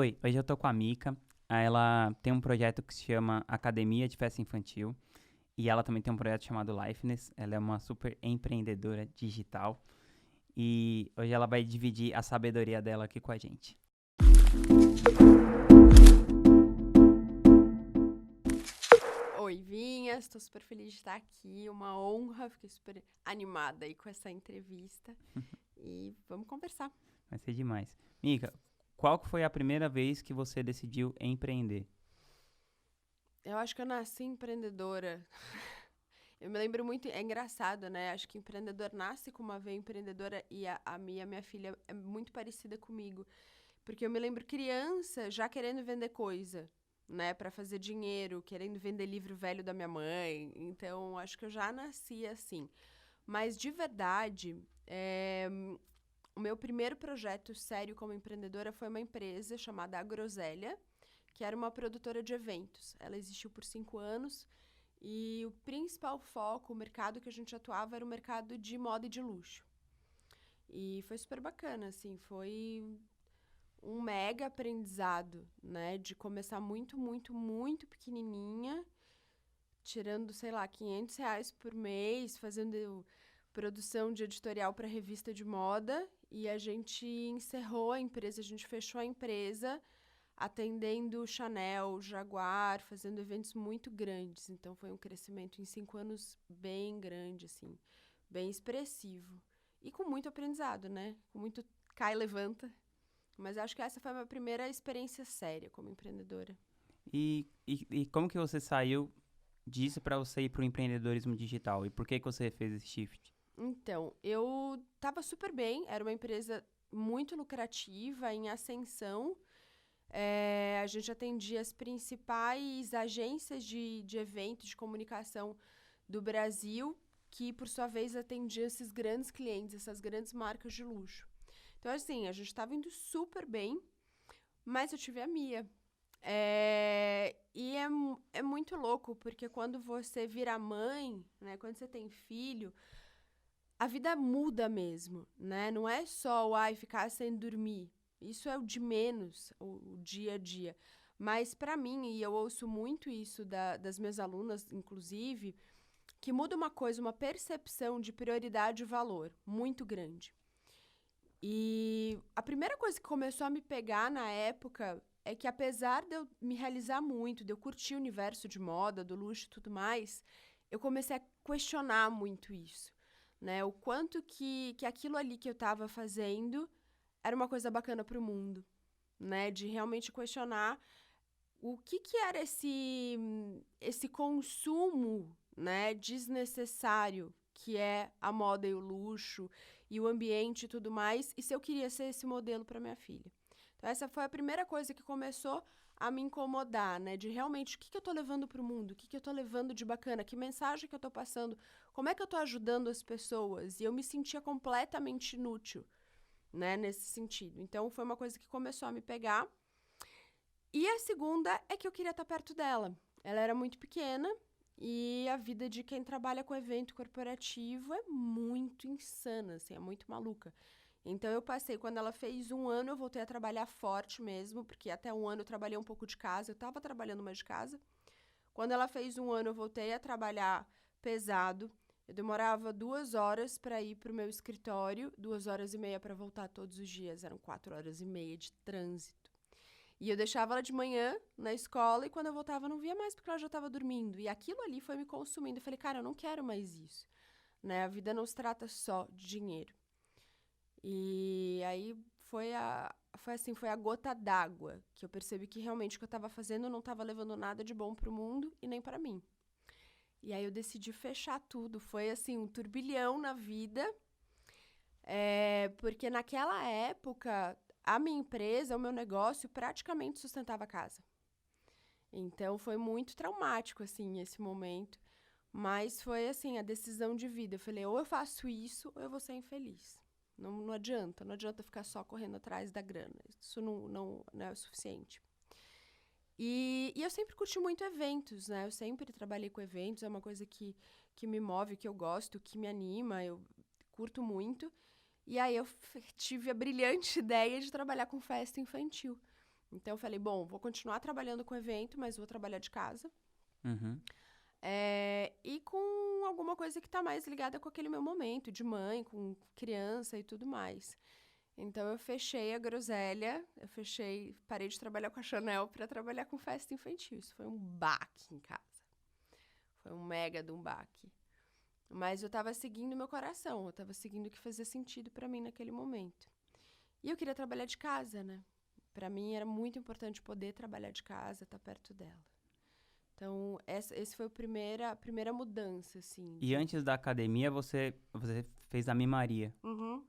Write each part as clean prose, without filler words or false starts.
Oi, hoje eu tô com a Mica. Ela tem um projeto que se chama Academia de Festa Infantil. E ela também tem um projeto chamado Lifeness. Ela é uma super empreendedora digital. E hoje ela vai dividir a sabedoria dela aqui com a gente. Oi, Vinha, estou super feliz de estar aqui, uma honra, fiquei super animada aí com essa entrevista e vamos conversar. Vai ser demais. Mica, qual que foi a primeira vez que você decidiu empreender? Eu acho que eu nasci empreendedora. Eu me lembro muito, é engraçado, né? Acho que empreendedor nasce com uma veia empreendedora e a minha filha é muito parecida comigo. Porque eu me lembro criança já querendo vender coisa, né? Pra fazer dinheiro, querendo vender livro velho da minha mãe. Então, acho que eu já nasci assim. Mas, de verdade, o meu primeiro projeto sério como empreendedora foi uma empresa chamada Agrosélia, que era uma produtora de eventos. Ela existiu por 5 anos e o principal foco, o mercado que a gente atuava era o mercado de moda e de luxo. E foi super bacana, assim, foi um mega aprendizado, né? De começar muito, muito, muito pequenininha, tirando, sei lá, R$ 500 por mês, fazendo produção de editorial para revista de moda. E a gente encerrou a empresa, a gente fechou a empresa atendendo Chanel, Jaguar, fazendo eventos muito grandes. Então foi um crescimento em 5 anos bem grande, assim, bem expressivo. E com muito aprendizado, né? Com muito cai e levanta. Mas acho que essa foi a minha primeira experiência séria como empreendedora. E como que você saiu disso para você ir pro empreendedorismo digital? E por que você fez esse shift? Então, eu estava super bem, era uma empresa muito lucrativa, em ascensão. A gente atendia as principais agências de eventos de comunicação do Brasil, que, por sua vez, atendiam esses grandes clientes, essas grandes marcas de luxo. Então, assim, a gente estava indo super bem, mas eu tive a Mia. E é muito louco, porque quando você vira mãe, né, quando você tem filho, a vida muda mesmo, né? Não é só ficar sem dormir. Isso é o de menos, o dia a dia. Mas para mim, e eu ouço muito isso das minhas alunas, inclusive, que muda uma coisa, uma percepção de prioridade e valor muito grande. E a primeira coisa que começou a me pegar na época é que, apesar de eu me realizar muito, de eu curtir o universo de moda, do luxo e tudo mais, eu comecei a questionar muito isso, né? O quanto que aquilo ali que eu estava fazendo era uma coisa bacana para o mundo, né? De realmente questionar o que era esse consumo, né, desnecessário que é a moda e o luxo e o ambiente e tudo mais, e se eu queria ser esse modelo para minha filha. Então essa foi a primeira coisa que começou a me incomodar, né, de realmente o que eu tô levando para o mundo, o que eu tô levando de bacana, que mensagem que eu tô passando, como é que eu tô ajudando as pessoas, e eu me sentia completamente inútil, né, nesse sentido. Então foi uma coisa que começou a me pegar. E a segunda é que eu queria estar perto dela. Ela era muito pequena e a vida de quem trabalha com evento corporativo é muito insana, assim, é muito maluca. Então eu passei, quando ela fez 1 ano, eu voltei a trabalhar forte mesmo, porque até 1 ano eu trabalhei um pouco de casa, eu estava trabalhando mais de casa. Quando ela fez 1 ano, eu voltei a trabalhar pesado. Eu demorava 2 horas para ir para o meu escritório, 2 horas e meia para voltar todos os dias, eram 4 horas e meia de trânsito. E eu deixava ela de manhã na escola e quando eu voltava eu não via mais porque ela já estava dormindo. E aquilo ali foi me consumindo. Eu falei, cara, eu não quero mais isso. Né? A vida não se trata só de dinheiro. E aí foi a gota d'água que eu percebi que realmente o que eu estava fazendo não estava levando nada de bom para o mundo e nem para mim. E aí eu decidi fechar tudo. Foi assim, um turbilhão na vida. Porque naquela época, a minha empresa, o meu negócio, praticamente sustentava a casa. Então foi muito traumático, assim, esse momento. Mas foi, assim, a decisão de vida. Eu falei, ou eu faço isso, ou eu vou ser infeliz. Não adianta ficar só correndo atrás da grana. Isso não é o suficiente. E eu sempre curti muito eventos, né? Eu sempre trabalhei com eventos, é uma coisa que me move, que eu gosto, que me anima, eu curto muito. E aí eu tive a brilhante ideia de trabalhar com festa infantil. Então, eu falei, bom, vou continuar trabalhando com evento, mas vou trabalhar de casa. Uhum. E com alguma coisa que tá mais ligada com aquele meu momento, de mãe, com criança e tudo mais. Então, eu fechei a Groselha, parei de trabalhar com a Chanel para trabalhar com festa infantil. Isso foi um baque em casa. Foi um mega de um baque. Mas eu tava seguindo meu coração, eu tava seguindo o que fazia sentido para mim naquele momento. E eu queria trabalhar de casa, né? Para mim era muito importante poder trabalhar de casa, estar perto dela. Então, esse foi a primeira mudança, assim. E antes da academia, você fez a mimaria. Uhum.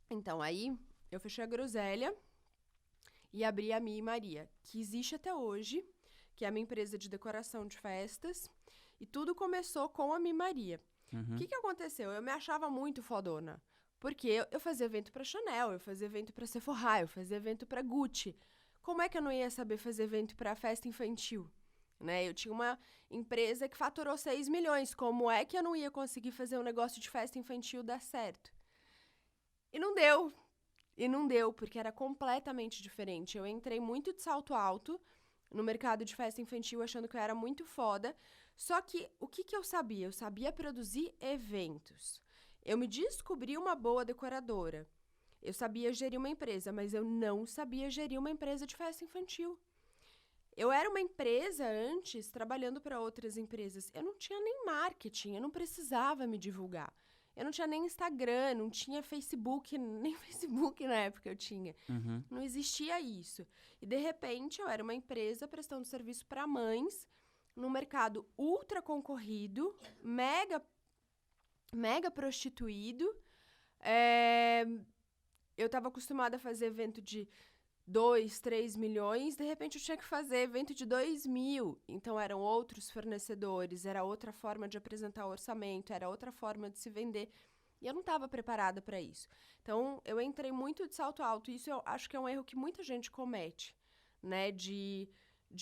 Então, aí, eu fechei a Groselha e abri a Mi Maria, que existe até hoje, que é a minha empresa de decoração de festas. E tudo começou com a Mi Maria. Uhum. O que aconteceu? Eu me achava muito fodona. Porque eu fazia evento pra Chanel, eu fazia evento pra Sephora, eu fazia evento pra Gucci. Como é que eu não ia saber fazer evento pra festa infantil? Né? Eu tinha uma empresa que faturou 6 milhões. Como é que eu não ia conseguir fazer um negócio de festa infantil dar certo? E não deu. E não deu, porque era completamente diferente. Eu entrei muito de salto alto no mercado de festa infantil, achando que eu era muito foda. Só que, o que eu sabia? Eu sabia produzir eventos. Eu me descobri uma boa decoradora. Eu sabia gerir uma empresa, mas eu não sabia gerir uma empresa de festa infantil. Eu era uma empresa antes, trabalhando para outras empresas. Eu não tinha nem marketing, eu não precisava me divulgar. Eu não tinha nem Instagram, não tinha Facebook, nem Facebook na época eu tinha. Uhum. Não existia isso. E, de repente, eu era uma empresa prestando serviço para mães, num mercado ultra concorrido, mega prostituído. Eu estava acostumada a fazer evento de 2, 3 milhões, de repente eu tinha que fazer evento de 2 mil. Então, eram outros fornecedores, era outra forma de apresentar o orçamento, era outra forma de se vender. E eu não estava preparada para isso. Então, eu entrei muito de salto alto. Isso eu acho que é um erro que muita gente comete, né? De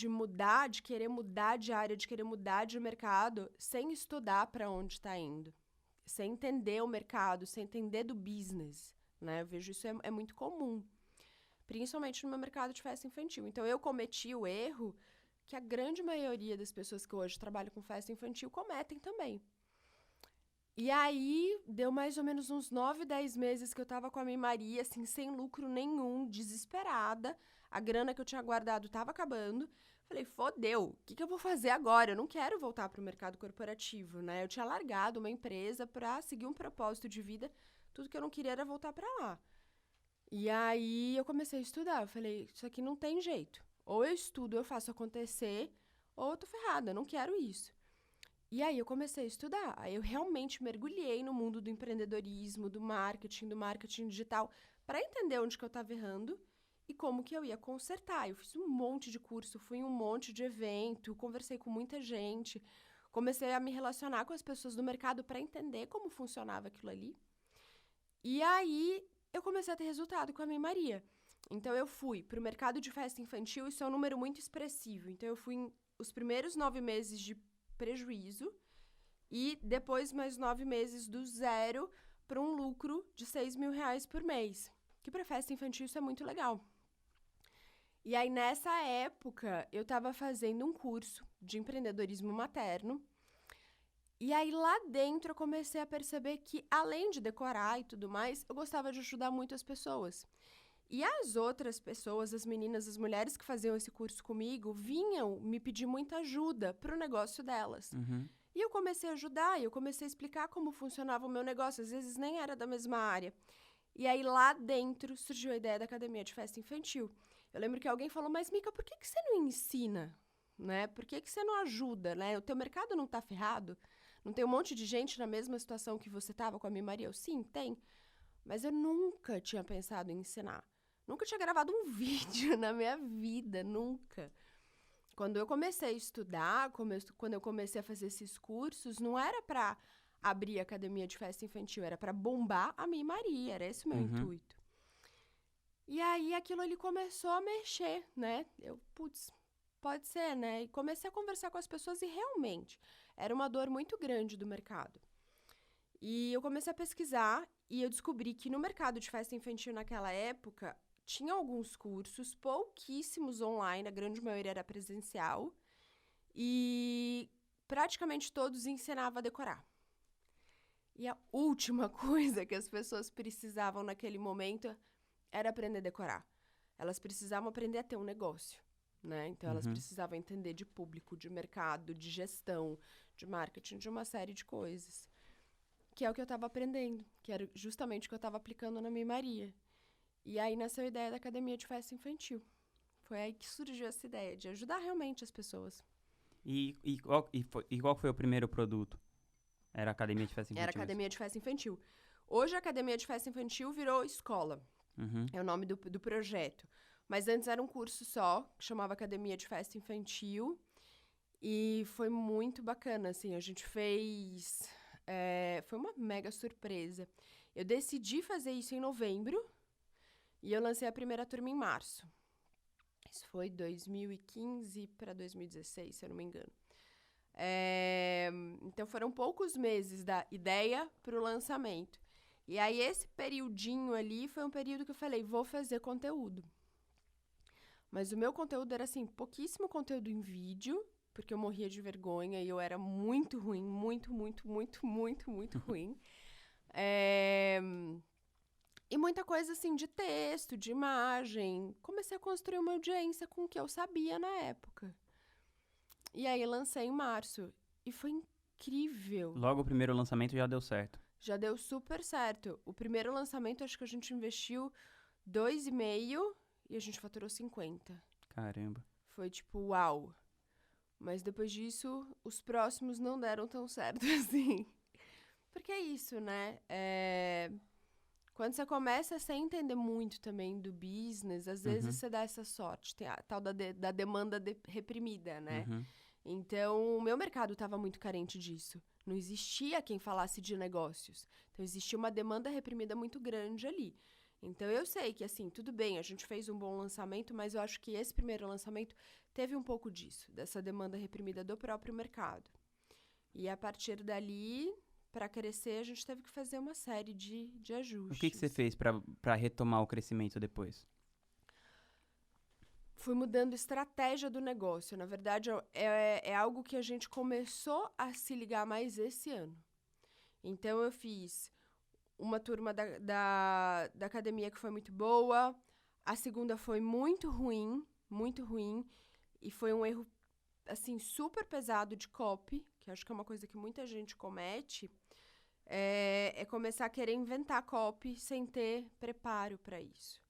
mudar, de querer mudar de área, de querer mudar de mercado, sem estudar para onde está indo. Sem entender o mercado, sem entender do business, né? Eu vejo isso é muito comum. Principalmente no meu mercado de festa infantil. Então, eu cometi o erro que a grande maioria das pessoas que hoje trabalham com festa infantil cometem também. E aí, deu mais ou menos uns 9, 10 meses que eu tava com a minha Maria, assim, sem lucro nenhum, desesperada. A grana que eu tinha guardado tava acabando. Falei, fodeu, o que eu vou fazer agora? Eu não quero voltar pro mercado corporativo, né? Eu tinha largado uma empresa pra seguir um propósito de vida. Tudo que eu não queria era voltar pra lá. E aí, eu comecei a estudar. Eu falei, isso aqui não tem jeito. Ou eu estudo, eu faço acontecer, ou eu tô ferrada, eu não quero isso. E aí eu comecei a estudar. Aí eu realmente mergulhei no mundo do empreendedorismo, do marketing digital, para entender onde que eu estava errando e como que eu ia consertar. Eu fiz um monte de curso, fui em um monte de evento, conversei com muita gente, comecei a me relacionar com as pessoas do mercado para entender como funcionava aquilo ali. E aí eu comecei a ter resultado com a minha Maria. Então eu fui para o mercado de festa infantil, isso é um número muito expressivo. Então eu fui em os primeiros 9 meses de prejuízo e depois mais 9 meses do zero para um lucro de 6 mil reais por mês, que para festa infantil isso é muito legal. E aí nessa época eu estava fazendo um curso de empreendedorismo materno e aí lá dentro eu comecei a perceber que além de decorar e tudo mais, eu gostava de ajudar muito as pessoas. E as outras pessoas, as meninas, as mulheres que faziam esse curso comigo, vinham me pedir muita ajuda para o negócio delas. Uhum. E eu comecei a ajudar, e eu comecei a explicar como funcionava o meu negócio. Às vezes nem era da mesma área. E aí lá dentro surgiu a ideia da academia de festa infantil. Eu lembro que alguém falou, mas Mica, por que você não ensina? Né? Por que você não ajuda? Né? O teu mercado não tá ferrado? Não tem um monte de gente na mesma situação que você tava com a minha Maria? Eu, sim, tem. Mas eu nunca tinha pensado em ensinar. Nunca tinha gravado um vídeo na minha vida, nunca. Quando eu comecei a estudar, quando eu comecei a fazer esses cursos, não era para abrir a academia de festa infantil, era para bombar a minha Maria, era esse o meu intuito. E aí aquilo ali começou a mexer, né? Eu, putz, pode ser, né? E comecei a conversar com as pessoas e realmente era uma dor muito grande do mercado. E eu comecei a pesquisar e eu descobri que no mercado de festa infantil naquela época tinha alguns cursos, pouquíssimos online, a grande maioria era presencial. E praticamente todos ensinavam a decorar. E a última coisa que as pessoas precisavam naquele momento era aprender a decorar. Elas precisavam aprender a ter um negócio, né? Então, elas precisavam entender de público, de mercado, de gestão, de marketing, de uma série de coisas. Que é o que eu estava aprendendo, que era justamente o que eu estava aplicando na Mimaria. E aí nasceu a ideia da Academia de Festa Infantil. Foi aí que surgiu essa ideia de ajudar realmente as pessoas. E qual foi o primeiro produto? Era a Academia de Festa Infantil? Era a Academia de Festa Infantil. Hoje, a Academia de Festa Infantil virou escola. É o nome do projeto. Mas antes era um curso só, que chamava Academia de Festa Infantil. E foi muito bacana, assim. A gente fez... foi uma mega surpresa. Eu decidi fazer isso em novembro. E eu lancei a primeira turma em março. Isso foi 2015 para 2016, se eu não me engano. Então, foram poucos meses da ideia para o lançamento. E aí, esse periodinho ali foi um período que eu falei, vou fazer conteúdo. Mas o meu conteúdo era, assim, pouquíssimo conteúdo em vídeo, porque eu morria de vergonha e eu era muito ruim, muito ruim. E muita coisa, assim, de texto, de imagem. Comecei a construir uma audiência com o que eu sabia na época. E aí, lancei em março. E foi incrível. Logo o primeiro lançamento já deu certo. Já deu super certo. O primeiro lançamento, acho que a gente investiu 2,5 e a gente faturou 50. Caramba. Foi tipo, uau. Mas depois disso, os próximos não deram tão certo assim. Porque é isso, né? Quando você começa sem entender muito também do business, às vezes você dá essa sorte. Tem a tal da demanda reprimida, né? Então, o meu mercado estava muito carente disso. Não existia quem falasse de negócios. Então, existia uma demanda reprimida muito grande ali. Então, eu sei que, assim, tudo bem, a gente fez um bom lançamento, mas eu acho que esse primeiro lançamento teve um pouco disso, dessa demanda reprimida do próprio mercado. E, a partir dali, para crescer, a gente teve que fazer uma série de ajustes. O que você fez para retomar o crescimento depois? Fui mudando estratégia do negócio. Na verdade, é algo que a gente começou a se ligar mais esse ano. Então, eu fiz uma turma da academia que foi muito boa. A segunda foi muito ruim. E foi um erro, assim, super pesado de copy, que acho que é uma coisa que muita gente comete. É começar a querer inventar copy sem ter preparo para isso.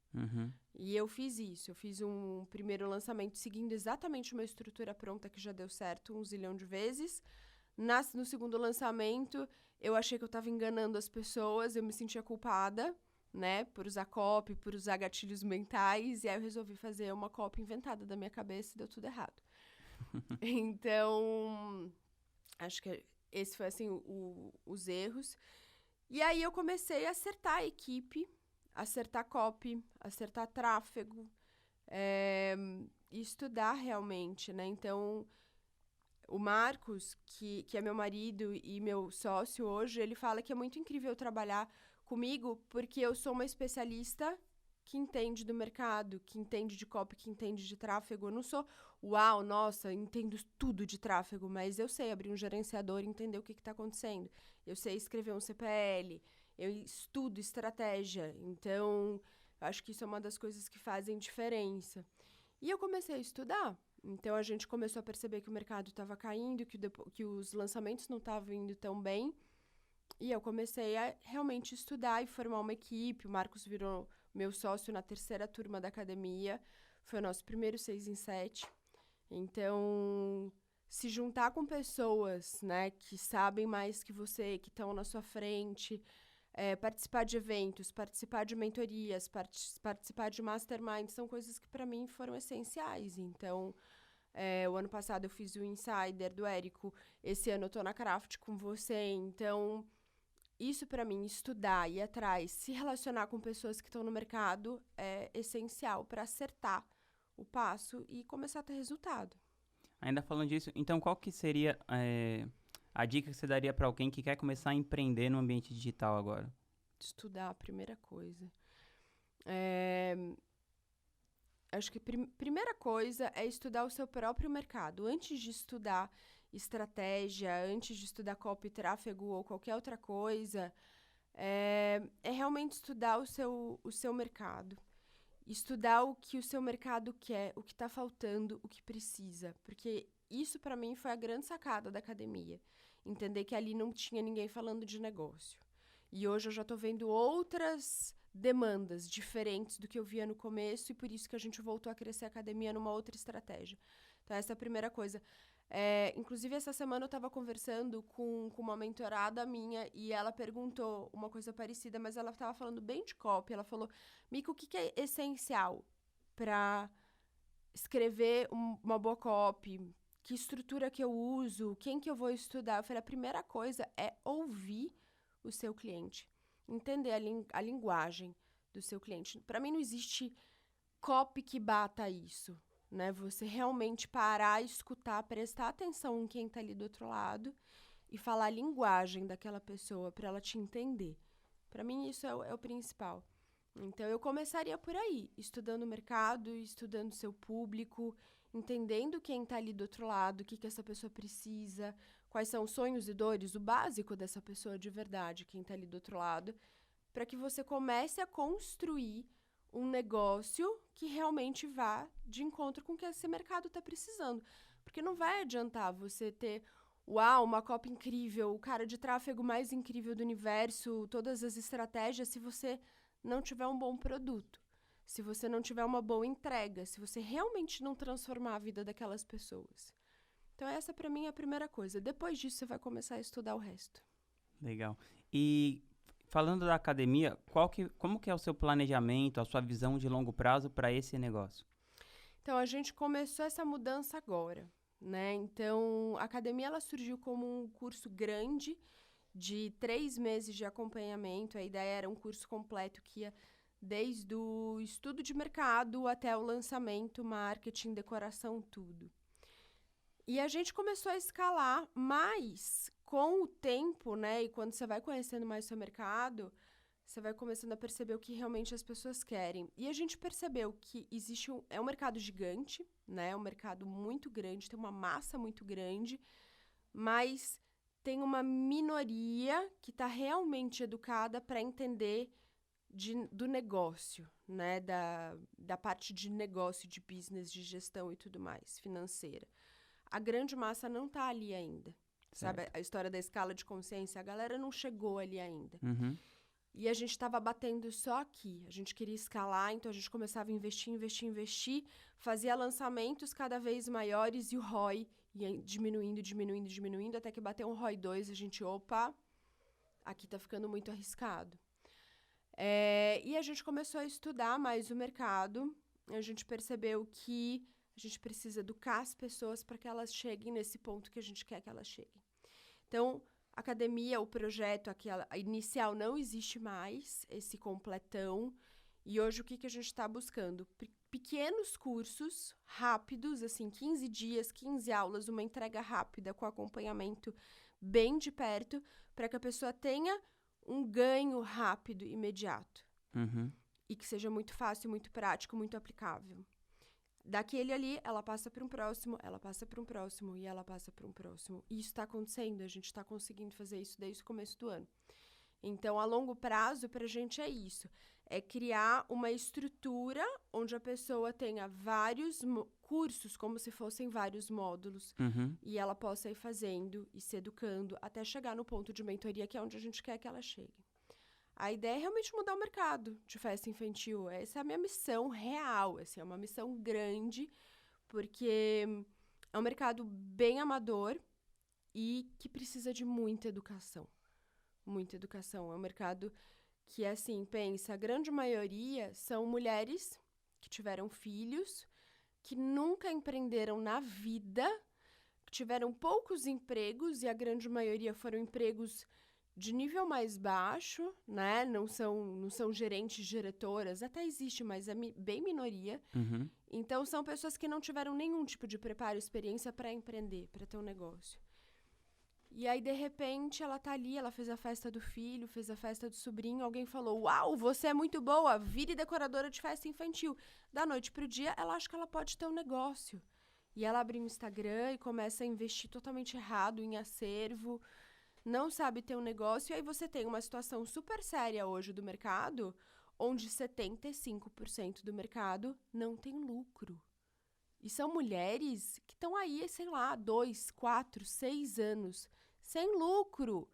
E eu fiz isso. Eu fiz um primeiro lançamento seguindo exatamente uma estrutura pronta que já deu certo 1 zilhão de vezes. No segundo lançamento, eu achei que eu estava enganando as pessoas, eu me sentia culpada, né, por usar copy, por usar gatilhos mentais, e aí eu resolvi fazer uma copy inventada da minha cabeça e deu tudo errado. Então, acho que esse foi, assim, os erros. E aí eu comecei a acertar a equipe, acertar copy, acertar tráfego, e estudar realmente, né? Então, o Marcos, que é meu marido e meu sócio hoje, ele fala que é muito incrível trabalhar comigo porque eu sou uma especialista que entende do mercado, que entende de copy, que entende de tráfego. Eu não sou, uau, nossa, entendo tudo de tráfego, mas eu sei abrir um gerenciador e entender o que está acontecendo. Eu sei escrever um CPL, eu estudo estratégia. Então, eu acho que isso é uma das coisas que fazem diferença. E eu comecei a estudar. Então, a gente começou a perceber que o mercado estava caindo, que os lançamentos não estavam indo tão bem. E eu comecei a realmente estudar e formar uma equipe. O Marcos virou meu sócio na 3ª turma da academia. Foi o nosso primeiro 6 em 7. Então, se juntar com pessoas, né, que sabem mais que você, que estão na sua frente, participar de eventos, participar de mentorias, participar de masterminds, são coisas que para mim foram essenciais. Então, o ano passado eu fiz o Insider do Érico, esse ano eu tô na Craft com você. Então, isso para mim, estudar, ir atrás, se relacionar com pessoas que estão no mercado é essencial para acertar o passo e começar a ter resultado. Ainda falando disso, então qual que seria a dica que você daria para alguém que quer começar a empreender no ambiente digital agora? Estudar, a primeira coisa. acho que primeira coisa é estudar o seu próprio mercado. Antes de estudar estratégia, antes de estudar copy, tráfego ou qualquer outra coisa, é realmente estudar o seu mercado. Estudar o que o seu mercado quer, o que está faltando, o que precisa. Porque isso, para mim, foi a grande sacada da academia. Entender que ali não tinha ninguém falando de negócio. E hoje eu já estou vendo outras demandas diferentes do que eu via no começo, e por isso que a gente voltou a crescer a academia numa outra estratégia. Então, essa é a primeira coisa. Inclusive, essa semana eu estava conversando com uma mentorada minha e ela perguntou uma coisa parecida, mas ela estava falando bem de copy. Ela falou, Mica, o que é essencial para escrever uma boa copy? Que estrutura que eu uso? Quem que eu vou estudar? Eu falei, a primeira coisa é ouvir o seu cliente. Entender a linguagem do seu cliente. Para mim, não existe copy que bata isso. Né? Você realmente parar, escutar, prestar atenção em quem está ali do outro lado e falar a linguagem daquela pessoa para ela te entender. Para mim, isso é o principal. Então, eu começaria por aí, estudando o mercado, estudando o seu público, entendendo quem está ali do outro lado, o que essa pessoa precisa, quais são os sonhos e dores, o básico dessa pessoa de verdade, quem está ali do outro lado, para que você comece a construir um negócio que realmente vá de encontro com o que esse mercado está precisando. Porque não vai adiantar você ter, uma copy incrível, o cara de tráfego mais incrível do universo, todas as estratégias, se você não tiver um bom produto, se você não tiver uma boa entrega, se você realmente não transformar a vida daquelas pessoas. Então, essa para mim é a primeira coisa. Depois disso, você vai começar a estudar o resto. Legal. E falando da academia, como que é o seu planejamento, a sua visão de longo prazo para esse negócio? Então, a gente começou essa mudança agora, né? Então, a academia ela surgiu como um curso grande de 3 meses de acompanhamento. A ideia era um curso completo que ia desde o estudo de mercado até o lançamento, marketing, decoração, tudo. E a gente começou a escalar, mas com o tempo, né? E quando você vai conhecendo mais o seu mercado, você vai começando a perceber o que realmente as pessoas querem. E a gente percebeu que existe um mercado gigante, né? É um mercado muito grande, tem uma massa muito grande, mas tem uma minoria que está realmente educada para entender do negócio, né? Da parte de negócio, de business, de gestão e tudo mais, financeira. A grande massa não está ali ainda. Certo. Sabe, a história da escala de consciência, a galera não chegou ali ainda. Uhum. E a gente estava batendo só aqui. A gente queria escalar, então a gente começava a investir, fazia lançamentos cada vez maiores e o ROI ia diminuindo, até que bateu um ROI 2, a gente, aqui tá ficando muito arriscado. E a gente começou a estudar mais o mercado, a gente percebeu que a gente precisa educar as pessoas para que elas cheguem nesse ponto que a gente quer que elas cheguem. Então, a academia, o projeto, a inicial não existe mais, esse completão. E hoje o que a gente está buscando? Pequenos cursos rápidos, assim, 15 dias, 15 aulas, uma entrega rápida com acompanhamento bem de perto, para que a pessoa tenha um ganho rápido, imediato. Uhum. E que seja muito fácil, muito prático, muito aplicável. Daquele ali, ela passa para um próximo, ela passa para um próximo e ela passa para um próximo. E isso está acontecendo, a gente está conseguindo fazer isso desde o começo do ano. Então, a longo prazo, para a gente é isso. É criar uma estrutura onde a pessoa tenha vários cursos, como se fossem vários módulos. Uhum. E ela possa ir fazendo e se educando até chegar no ponto de mentoria, que é onde a gente quer que ela chegue. A ideia é realmente mudar o mercado de festa infantil. Essa é a minha missão real, assim, é uma missão grande, porque é um mercado bem amador e que precisa de muita educação. Muita educação. É um mercado que, assim, pensa, a grande maioria são mulheres que tiveram filhos, que nunca empreenderam na vida, que tiveram poucos empregos, e a grande maioria foram empregos de nível mais baixo, né? Não são gerentes, diretoras, até existe, mas é bem minoria. Uhum. Então, são pessoas que não tiveram nenhum tipo de preparo, experiência para empreender, para ter um negócio. E aí, de repente, ela tá ali, ela fez a festa do filho, fez a festa do sobrinho, alguém falou, uau, você é muito boa, vire decoradora de festa infantil. Da noite pro dia, ela acha que ela pode ter um negócio. E ela abre um Instagram e começa a investir totalmente errado em acervo, não sabe ter um negócio, e aí você tem uma situação super séria hoje do mercado, onde 75% do mercado não tem lucro. E são mulheres que estão aí, sei lá, 2, 4, 6 anos, sem lucro.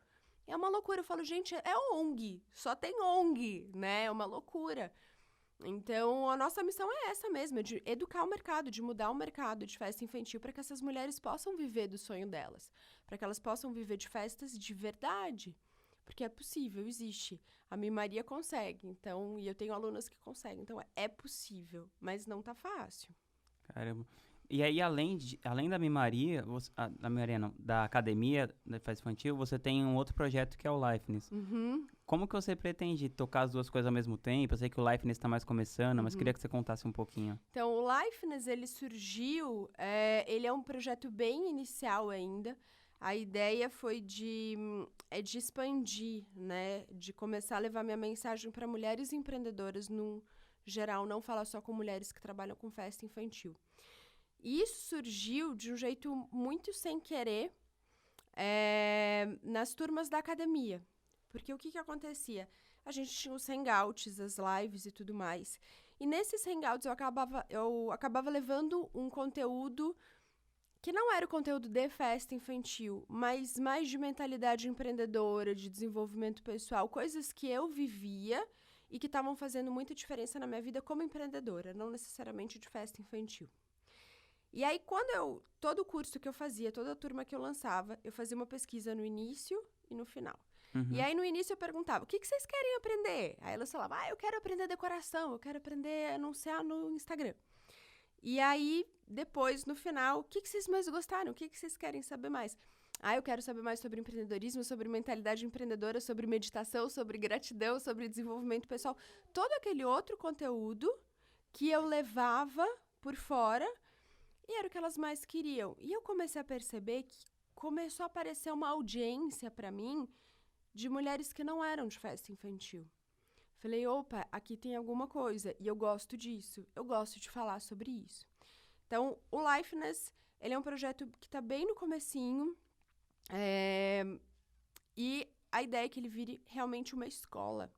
É uma loucura. Eu falo, gente, é ONG, só tem ONG, né? É uma loucura. Então, a nossa missão é essa mesmo, é de educar o mercado, de mudar o mercado de festa infantil para que essas mulheres possam viver do sonho delas, para que elas possam viver de festas de verdade. Porque é possível, existe. A minha Maria consegue, então, e eu tenho alunas que conseguem. Então, é possível, mas não tá fácil. Caramba. E aí, além da mimaria, da mimaria não, da academia da festa infantil, você tem um outro projeto que é o Liveness. Uhum. Como que você pretende tocar as duas coisas ao mesmo tempo? Eu sei que o Liveness está mais começando, mas queria que você contasse um pouquinho. Então, o Liveness, ele surgiu, ele é um projeto bem inicial ainda. A ideia foi de expandir, né? De começar a levar minha mensagem para mulheres empreendedoras no geral, não falar só com mulheres que trabalham com festa infantil. E isso surgiu de um jeito muito sem querer nas turmas da academia. Porque o que acontecia? A gente tinha os hangouts, as lives e tudo mais. E nesses hangouts eu acabava levando um conteúdo que não era o conteúdo de festa infantil, mas mais de mentalidade empreendedora, de desenvolvimento pessoal, coisas que eu vivia e que estavam fazendo muita diferença na minha vida como empreendedora, não necessariamente de festa infantil. E aí, todo o curso que eu fazia, toda a turma que eu lançava, eu fazia uma pesquisa no início e no final. E aí, no início, eu perguntava, o que vocês querem aprender? Aí elas falavam, eu quero aprender decoração, eu quero aprender a anunciar no Instagram. E aí, depois, no final, o que vocês mais gostaram? O que vocês querem saber mais? Eu quero saber mais sobre empreendedorismo, sobre mentalidade empreendedora, sobre meditação, sobre gratidão, sobre desenvolvimento pessoal. Todo aquele outro conteúdo que eu levava por fora e era o que elas mais queriam. E eu comecei a perceber que começou a aparecer uma audiência para mim de mulheres que não eram de festa infantil. Falei, opa, aqui tem alguma coisa. E eu gosto disso. Eu gosto de falar sobre isso. Então, o Liveness, ele é um projeto que está bem no comecinho. E a ideia é que ele vire realmente uma escola.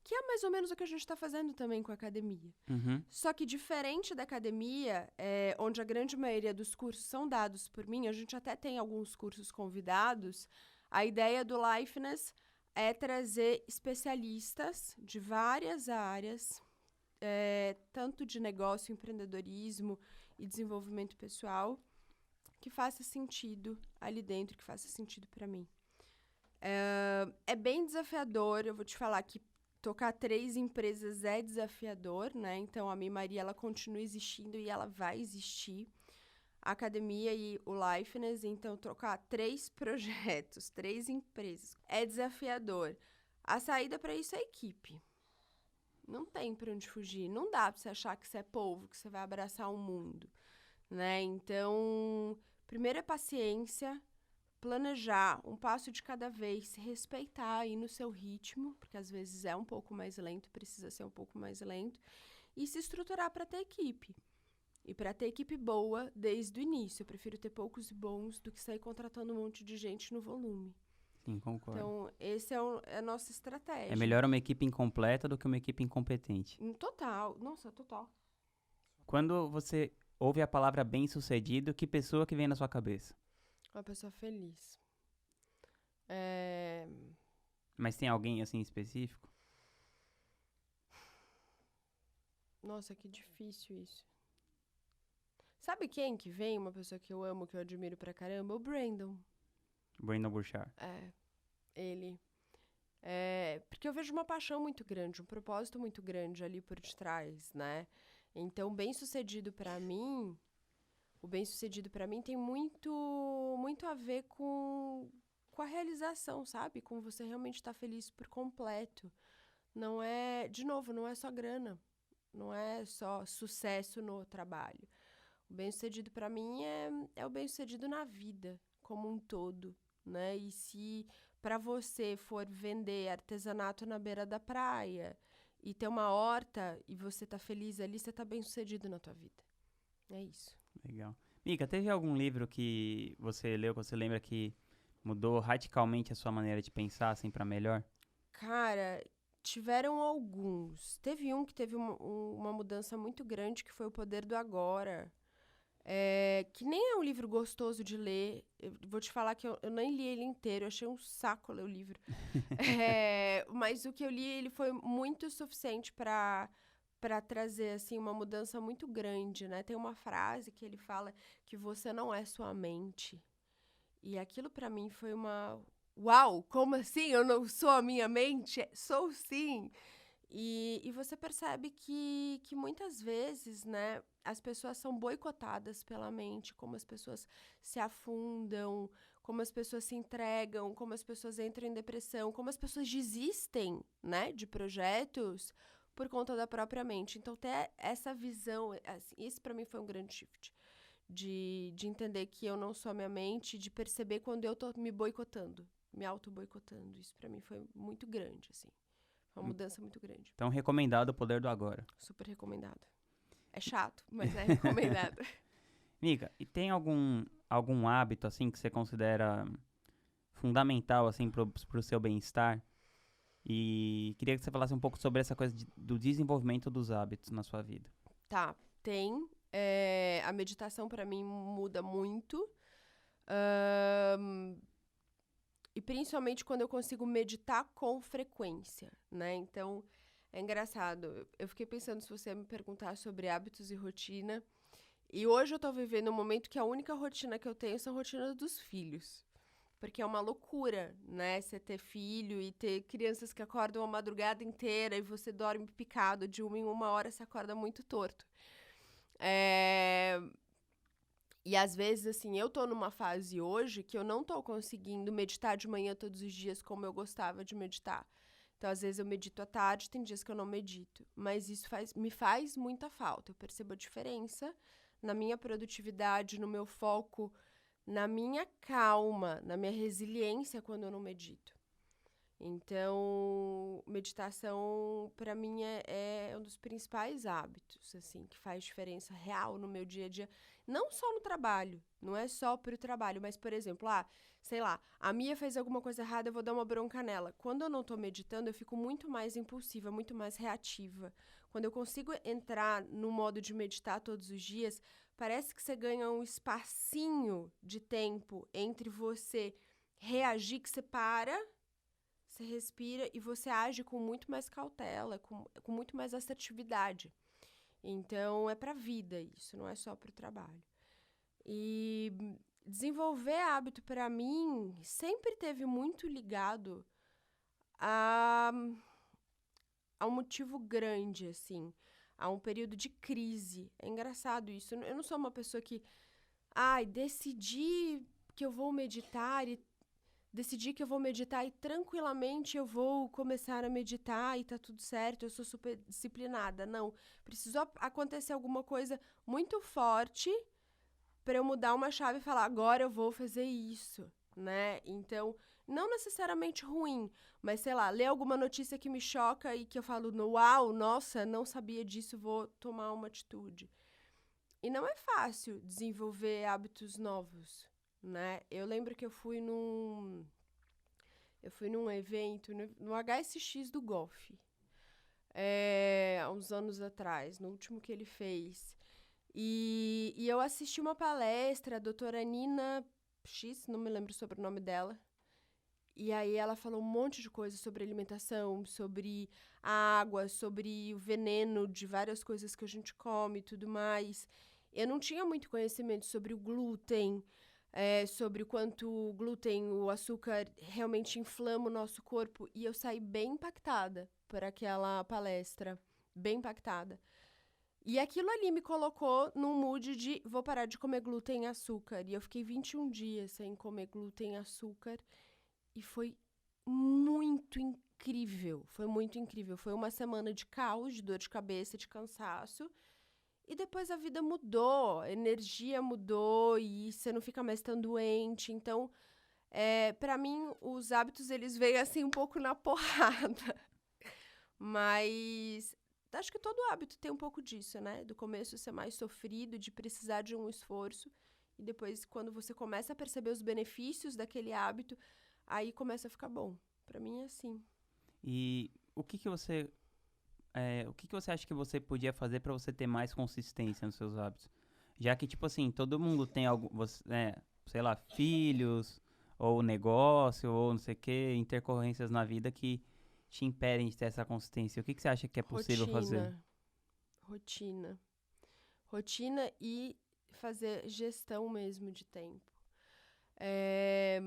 Que é mais ou menos o que a gente está fazendo também com a academia. Só que diferente da academia, onde a grande maioria dos cursos são dados por mim, a gente até tem alguns cursos convidados, a ideia do Liveness é trazer especialistas de várias áreas, tanto de negócio, empreendedorismo e desenvolvimento pessoal, que faça sentido ali dentro, que faça sentido para mim. É bem desafiador, eu vou te falar que tocar 3 empresas é desafiador, né? Então, a minha Maria, ela continua existindo e ela vai existir. A academia e o Liveness, então, trocar 3 projetos, 3 empresas, é desafiador. A saída para isso é a equipe. Não tem para onde fugir. Não dá para você achar que você é polvo, que você vai abraçar o mundo, né? Então, primeiro é paciência, planejar um passo de cada vez, se respeitar aí no seu ritmo, porque às vezes é um pouco mais lento, precisa ser um pouco mais lento, e se estruturar para ter equipe. E para ter equipe boa desde o início. Eu prefiro ter poucos bons do que sair contratando um monte de gente no volume. Sim, concordo. Então, essa é a nossa estratégia. É melhor uma equipe incompleta do que uma equipe incompetente. Total. Nossa, total. Quando você ouve a palavra bem-sucedido, que pessoa que vem na sua cabeça? Uma pessoa feliz. Mas tem alguém assim específico? Nossa, que difícil isso. Sabe quem que vem? Uma pessoa que eu amo, que eu admiro pra caramba? O Brandon. Brandon Burchard. Ele. Porque eu vejo uma paixão muito grande, um propósito muito grande ali por detrás, né? Então, o bem-sucedido pra mim tem muito a ver com a realização, sabe? Com você realmente estar feliz por completo. Não é, de novo, não é só grana. Não é só sucesso no trabalho. O bem-sucedido para mim é o bem-sucedido na vida, como um todo. né? E se para você for vender artesanato na beira da praia e ter uma horta e você tá feliz ali, você tá bem sucedido na tua vida. É isso. Legal. Mica, teve algum livro que você leu, que você lembra que mudou radicalmente a sua maneira de pensar, assim, pra melhor? Cara, tiveram alguns. Teve um que teve uma mudança muito grande, que foi O Poder do Agora. Que nem é um livro gostoso de ler. Eu vou te falar que eu nem li ele inteiro, eu achei um saco ler o livro. Mas o que eu li, ele foi muito suficiente para trazer assim uma mudança muito grande, né? Tem uma frase que ele fala que você não é sua mente. E aquilo para mim foi uma uau, como assim? Eu não sou a minha mente? Sou sim. E você percebe que muitas vezes, né, as pessoas são boicotadas pela mente, como as pessoas se afundam, como as pessoas se entregam, como as pessoas entram em depressão, como as pessoas desistem, né, de projetos por conta da própria mente. Então, ter essa visão, assim, isso para mim foi um grande shift. De entender que eu não sou a minha mente, de perceber quando eu tô me boicotando, me auto-boicotando. Isso pra mim foi muito grande, assim. Foi uma mudança muito grande. Então, recomendado O Poder do Agora. Super recomendado. É chato, mas é recomendado. Mica, e tem algum hábito, assim, que você considera fundamental, assim, pro seu bem-estar? E queria que você falasse um pouco sobre essa coisa do desenvolvimento dos hábitos na sua vida. Tá, tem. A meditação pra mim muda muito. E principalmente quando eu consigo meditar com frequência, né? Então, é engraçado. Eu fiquei pensando se você me perguntar sobre hábitos e rotina. E hoje eu tô vivendo um momento que a única rotina que eu tenho são rotinas dos filhos. Porque é uma loucura, né? Você ter filho e ter crianças que acordam a madrugada inteira e você dorme picado de 1 em 1 hora, você acorda muito torto. E às vezes, assim, eu tô numa fase hoje que eu não tô conseguindo meditar de manhã todos os dias como eu gostava de meditar. Então, às vezes eu medito à tarde, tem dias que eu não medito. Mas isso me faz muita falta. Eu percebo a diferença na minha produtividade, no meu foco, na minha calma, na minha resiliência quando eu não medito. Então, meditação, para mim, é um dos principais hábitos, assim, que faz diferença real no meu dia a dia. Não só no trabalho, não é só pro trabalho, mas, por exemplo, sei lá, a Mia fez alguma coisa errada, eu vou dar uma bronca nela. Quando eu não tô meditando, eu fico muito mais impulsiva, muito mais reativa. Quando eu consigo entrar no modo de meditar todos os dias, parece que você ganha um espacinho de tempo entre você reagir, que você para. Você respira e você age com muito mais cautela, com muito mais assertividade. Então, é pra vida isso, não é só pro trabalho. E desenvolver hábito, pra mim, sempre teve muito ligado a um motivo grande, assim, a um período de crise. É engraçado isso. Eu não sou uma pessoa que, decidi que eu vou meditar e decidi que eu vou meditar e tranquilamente eu vou começar a meditar e tá tudo certo, eu sou super disciplinada. Não, precisou acontecer alguma coisa muito forte para eu mudar uma chave e falar, agora eu vou fazer isso, né? Então, não necessariamente ruim, mas sei lá, ler alguma notícia que me choca e que eu falo, uau, nossa, não sabia disso, vou tomar uma atitude. E não é fácil desenvolver hábitos novos, né? Eu lembro que eu fui num evento no HSX do Golfe, há uns anos atrás, no último que ele fez. E eu assisti uma palestra, a doutora Nina X, não me lembro sobre o nome dela. E aí ela falou um monte de coisas sobre alimentação, sobre a água, sobre o veneno de várias coisas que a gente come e tudo mais. Eu não tinha muito conhecimento sobre o glúten, sobre o quanto o glúten, o açúcar, realmente inflama o nosso corpo. E eu saí bem impactada por aquela palestra, bem impactada. E aquilo ali me colocou num mood de vou parar de comer glúten e açúcar. E eu fiquei 21 dias sem comer glúten e açúcar. E foi muito incrível, foi muito incrível. Foi uma semana de caos, de dor de cabeça, de cansaço. E depois a vida mudou, a energia mudou e você não fica mais tão doente. Então, Para mim, os hábitos, eles vêm assim um pouco na porrada. Mas acho que todo hábito tem um pouco disso, né? Do começo ser mais sofrido, de precisar de um esforço. E depois, quando você começa a perceber os benefícios daquele hábito, aí começa a ficar bom. Pra mim é assim. E o que que você acha que você podia fazer pra você ter mais consistência nos seus hábitos? Já que, tipo assim, todo mundo tem algo, sei lá, filhos, ou negócio, ou não sei o quê, intercorrências na vida que te impedem de ter essa consistência. O que que você acha que é possível fazer? Rotina. Rotina. Rotina e fazer gestão mesmo de tempo. É,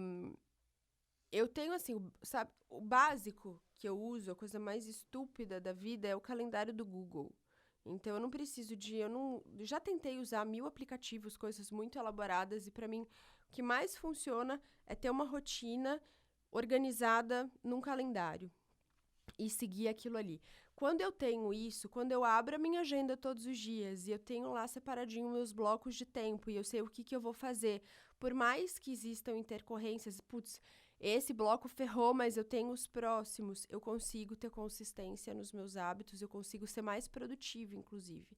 eu tenho, assim, sabe, o básico que eu uso, a coisa mais estúpida da vida é o calendário do Google. Então, eu não preciso já tentei usar 1000 aplicativos, coisas muito elaboradas, e para mim, o que mais funciona é ter uma rotina organizada num calendário e seguir aquilo ali. Quando eu tenho isso, quando eu abro a minha agenda todos os dias e eu tenho lá separadinho meus blocos de tempo e eu sei o que eu vou fazer, por mais que existam intercorrências, putz, esse bloco ferrou, mas eu tenho os próximos, eu consigo ter consistência nos meus hábitos, eu consigo ser mais produtiva, inclusive.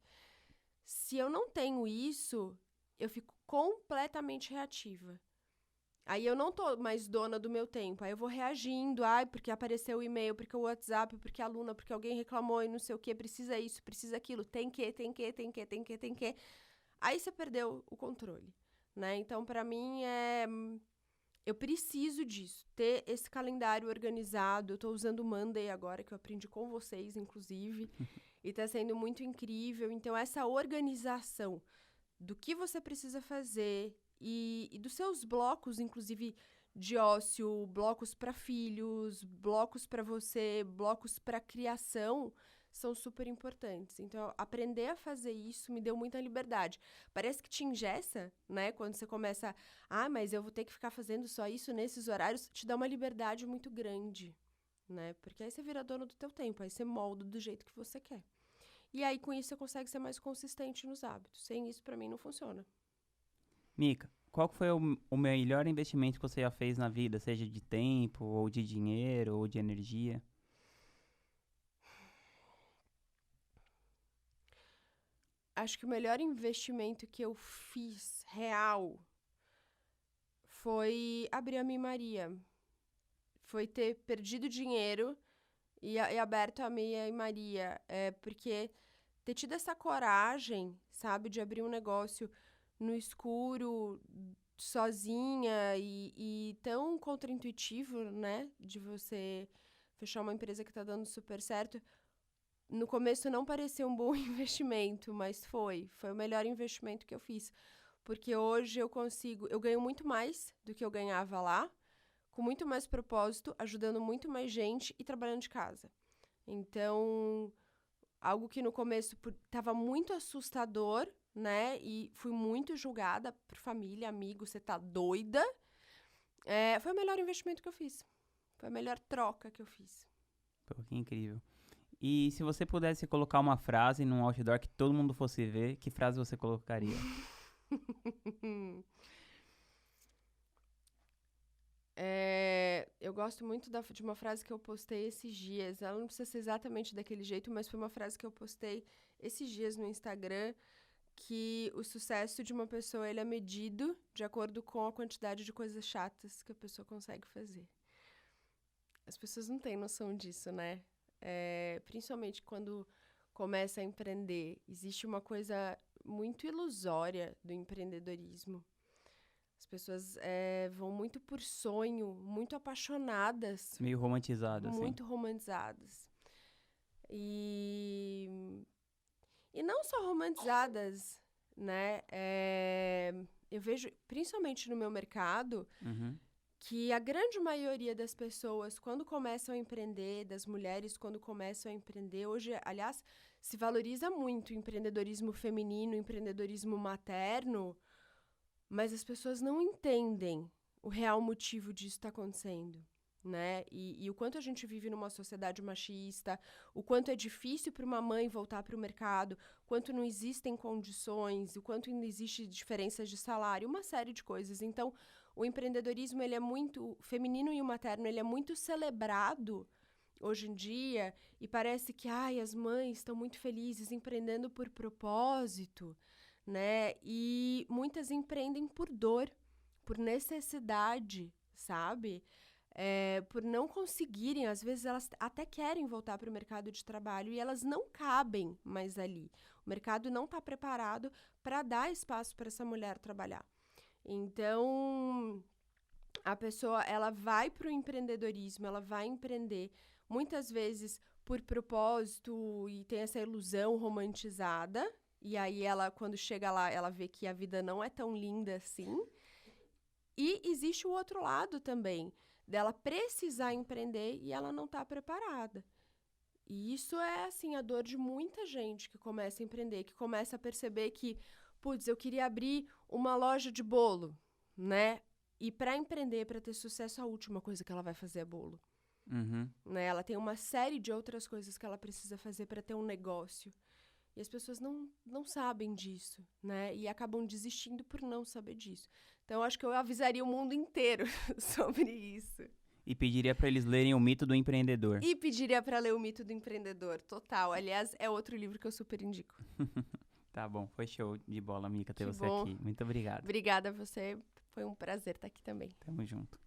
Se eu não tenho isso, eu fico completamente reativa. Aí eu não tô mais dona do meu tempo. Aí eu vou reagindo, porque apareceu o e-mail, porque o WhatsApp, porque a aluna, porque alguém reclamou e não sei o que, precisa isso, precisa aquilo, tem que. Aí você perdeu o controle, né? Então, pra mim, eu preciso disso, ter esse calendário organizado. Eu tô usando o Monday agora, que eu aprendi com vocês, inclusive, e tá sendo muito incrível. Então, essa organização do que você precisa fazer e dos seus blocos, inclusive de ócio, blocos para filhos, blocos para você, blocos para criação, são super importantes. Então, aprender a fazer isso me deu muita liberdade. Parece que te engessa, né? Quando você começa, mas eu vou ter que ficar fazendo só isso nesses horários, te dá uma liberdade muito grande, né? Porque aí você vira dono do teu tempo, aí você molda do jeito que você quer. E aí, com isso, você consegue ser mais consistente nos hábitos. Sem isso, pra mim, não funciona. Mica, qual que foi o melhor investimento que você já fez na vida, seja de tempo, ou de dinheiro, ou de energia? Acho que o melhor investimento que eu fiz, real, foi abrir a Mi Maria. Foi ter perdido dinheiro e aberto a Mi Maria. Porque ter tido essa coragem, sabe, de abrir um negócio no escuro, sozinha e tão contraintuitivo, né, de você fechar uma empresa que tá dando super certo. No começo não parecia um bom investimento, mas foi o melhor investimento que eu fiz. Porque hoje eu ganho muito mais do que eu ganhava lá, com muito mais propósito, ajudando muito mais gente e trabalhando de casa. Então, algo que no começo estava muito assustador, né? E fui muito julgada por família, amigos, você tá doida? Foi o melhor investimento que eu fiz. Foi a melhor troca que eu fiz. Pô, que incrível. E se você pudesse colocar uma frase num outdoor que todo mundo fosse ver, que frase você colocaria? Eu gosto muito de uma frase que eu postei esses dias. Ela não precisa ser exatamente daquele jeito, mas foi uma frase que eu postei esses dias no Instagram, que o sucesso de uma pessoa ele é medido de acordo com a quantidade de coisas chatas que a pessoa consegue fazer. As pessoas não têm noção disso, né? Principalmente quando começa a empreender. Existe uma coisa muito ilusória do empreendedorismo. As pessoas vão muito por sonho, muito apaixonadas. Meio romantizado, assim. Muito romantizadas. E não só romantizadas, né? Eu vejo, principalmente no meu mercado, que a grande maioria das pessoas, quando começam a empreender, das mulheres quando começam a empreender, hoje, aliás, se valoriza muito o empreendedorismo feminino, o empreendedorismo materno, mas as pessoas não entendem o real motivo disso estar acontecendo. né? E o quanto a gente vive numa sociedade machista, o quanto é difícil para uma mãe voltar para o mercado, o quanto não existem condições, o quanto ainda existe diferenças de salário, uma série de coisas. Então, o empreendedorismo, ele é muito, o feminino e o materno, ele é muito celebrado hoje em dia, e parece que, as mães estão muito felizes empreendendo por propósito, né? E muitas empreendem por dor, por necessidade, sabe? Por não conseguirem, às vezes elas até querem voltar para o mercado de trabalho e elas não cabem mais ali. O mercado não está preparado para dar espaço para essa mulher trabalhar. Então, a pessoa, ela vai para o empreendedorismo, ela vai empreender, muitas vezes por propósito, e tem essa ilusão romantizada, e aí ela, quando chega lá, ela vê que a vida não é tão linda assim. E existe o outro lado também, dela precisar empreender e ela não tá preparada. E isso é, assim, a dor de muita gente que começa a empreender, que começa a perceber que, putz, eu queria abrir uma loja de bolo, né? E para empreender, para ter sucesso, a última coisa que ela vai fazer é bolo. Uhum. Né? Ela tem uma série de outras coisas que ela precisa fazer para ter um negócio. E as pessoas não sabem disso, né? E acabam desistindo por não saber disso. Então, eu acho que eu avisaria o mundo inteiro sobre isso. E pediria pra eles lerem O Mito do Empreendedor. E pediria para ler O Mito do Empreendedor, total. Aliás, é outro livro que eu super indico. Tá bom, foi show de bola, Mica, ter Que você bom. aqui. Muito obrigado. Obrigada a você, foi um prazer estar aqui também. Tamo junto.